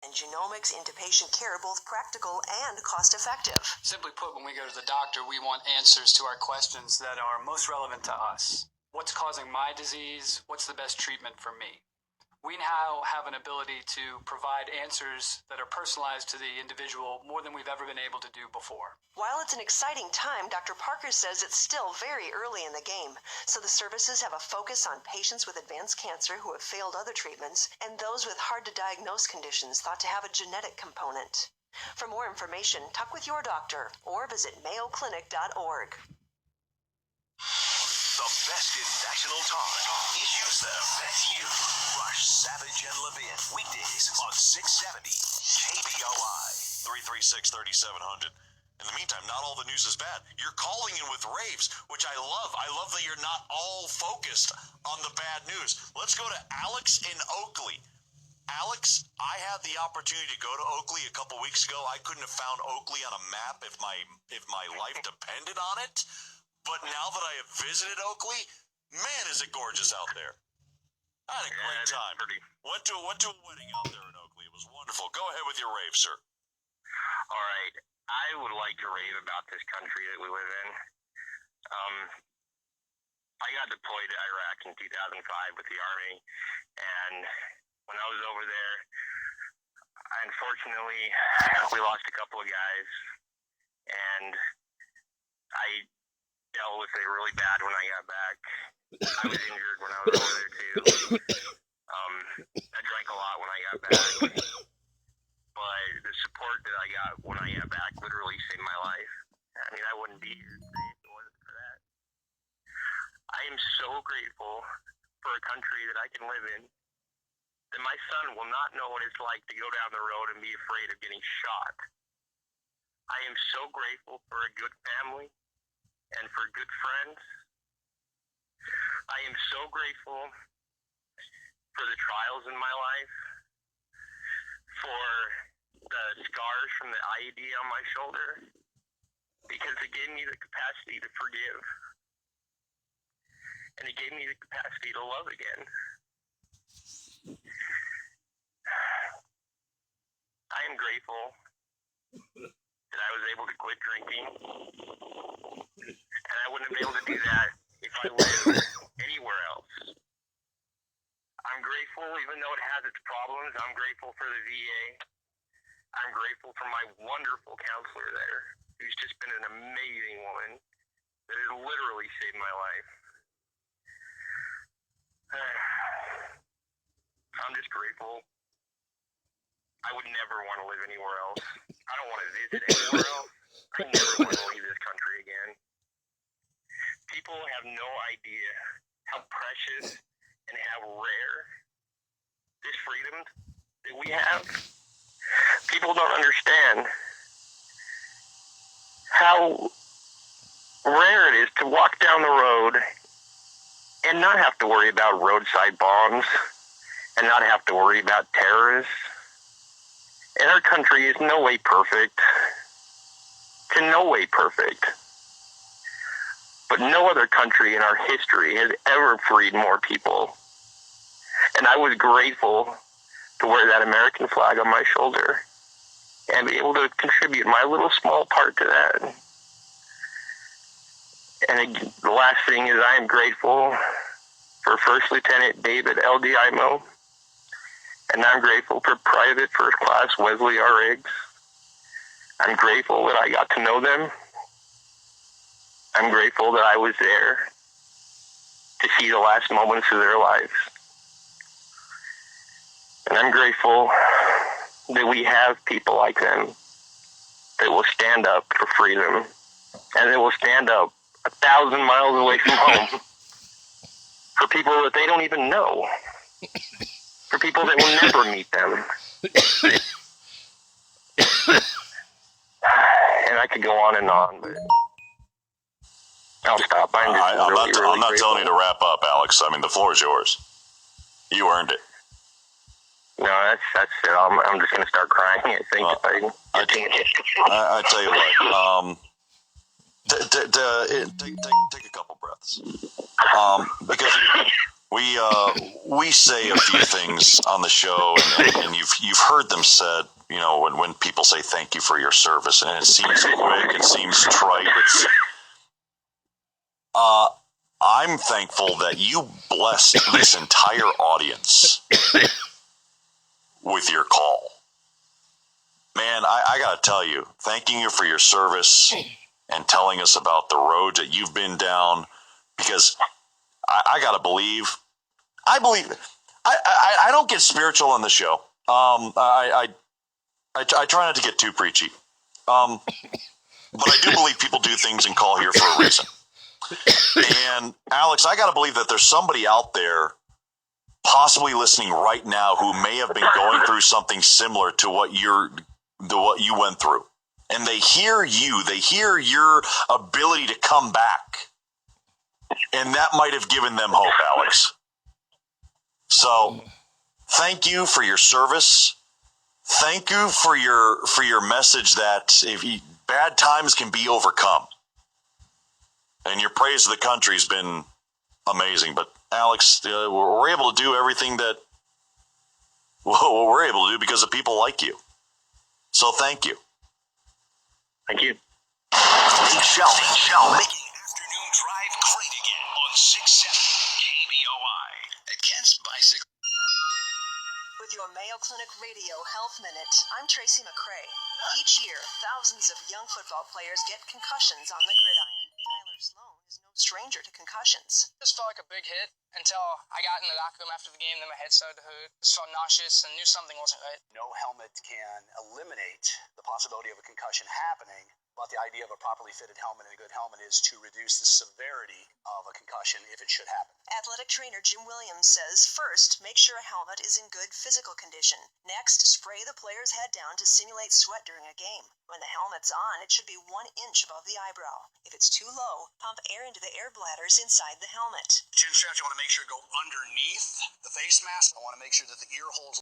and genomics into patient care both practical and cost-effective. Simply put, when we go to the doctor, we want answers to our questions that are most relevant to us. What's causing my disease? What's the best treatment for me? We now have an ability to provide answers that are personalized to the individual more than we've ever been able to do before. While it's an exciting time, Dr. Parker says it's still very early in the game, so the services have a focus on patients with advanced cancer who have failed other treatments and those with hard-to-diagnose conditions thought to have a genetic component. For more information, talk with your doctor or visit mayoclinic.org. The best in national talk. Issues that affect you. Rush, Savage, and Levin. Weekdays on 670 KBOI. 336-3700. In the meantime, not all the news is bad. You're calling in with raves, which I love. I love that you're not all focused on the bad news. Let's go to Alex in Oakley. Alex, I had the opportunity to go to Oakley a couple weeks ago. I couldn't have found Oakley on a map if my life depended on it. But now that I have visited Oakley, man, is it gorgeous out there. I had a great time. Went to a wedding out there in Oakley. It was wonderful. Go ahead with your rave, sir. All right. I would like to rave about this country that we live in. I got deployed to Iraq in 2005 with the Army, and when I was over there, unfortunately, we lost a couple of guys, and I dealt with it really bad when I got back. I was injured when I was over there too. I drank a lot when I got back, but the support that I got when I got back literally saved my life. I mean, I wouldn't be here today if it wasn't for that. I am so grateful for a country that I can live in, that my son will not know what it's like to go down the road and be afraid of getting shot. I am so grateful for a good family and for good friends. I am so grateful for the trials in my life, for the scars from the IED on my shoulder, because it gave me the capacity to forgive. And it gave me the capacity to love again. I am grateful that I was able to quit drinking. And I wouldn't have been able to do that if I lived anywhere else. I'm grateful, even though it has its problems, I'm grateful for the VA. I'm grateful for my wonderful counselor there, who's just been an amazing woman that has literally saved my life. I'm just grateful. I would never want to live anywhere else. I don't want to visit anywhere else. I never want to leave this country again. People have no idea how precious and how rare this freedom that we have. People don't understand how rare it is to walk down the road and not have to worry about roadside bombs and not have to worry about terrorists. And our country is no way perfect. It's in no way perfect. But no other country in our history has ever freed more people. And I was grateful to wear that American flag on my shoulder and be able to contribute my little small part to that. And the last thing is I am grateful for First Lieutenant David L.D. Imo, and I'm grateful for Private First Class Wesley R. Riggs. I'm grateful that I got to know them. I'm grateful that I was there to see the last moments of their lives. And I'm grateful that we have people like them that will stand up for freedom and that will stand up 1,000 miles away from home for people that they don't even know, for people that will never meet them. And I could go on, but I'll stop. I'm not telling you to wrap up, Alex. I mean, the floor is yours. You earned it. No, that's it. I'm just going to start crying. I think I tell you what. Take a couple breaths. Because We say a few things on the show, and you've heard them said. You know, when people say thank you for your service, and it seems quick, it seems trite. I'm thankful that you blessed this entire audience with your call. Man, I gotta tell you, thanking you for your service and telling us about the road that you've been down, because I gotta believe. I believe. I don't get spiritual on the show. I try not to get too preachy. But I do believe people do things and call here for a reason. And Alex, I gotta believe that there's somebody out there possibly listening right now who may have been going through something similar to what you went through. And they hear you, they hear your ability to come back. And that might have given them hope, Alex. So thank you for your service. Thank you for your message that bad times can be overcome. And your praise of the country has been amazing. But Alex, we're able to do everything that we're able to do because of people like you. So thank you. Thank you. Shelby, making afternoon drive great again on 670 KBOI. At Kent's Bicycle. With your Mayo Clinic Radio Health Minute, I'm Tracy McCrae. Each year, thousands of young football players get concussions on the gridiron. Tyler Sloan is no stranger to concussions. Just felt like a big hit until I got in the locker room after the game, then my head started to hurt. Just felt nauseous and knew something wasn't right. No helmet can eliminate the possibility of a concussion happening, but the idea of a properly fitted helmet and a good helmet is to reduce the severity of a concussion if it should happen. Athletic trainer Jim Williams says, first, make sure a helmet is in good physical condition. Next, spray the player's head down to simulate sweat during a game. When the helmet's on, it should be 1 inch above the eyebrow. If it's too low, pump air into the air bladders inside the helmet. Chin straps, you want to make sure go underneath the face mask. I want to make sure that the ear holes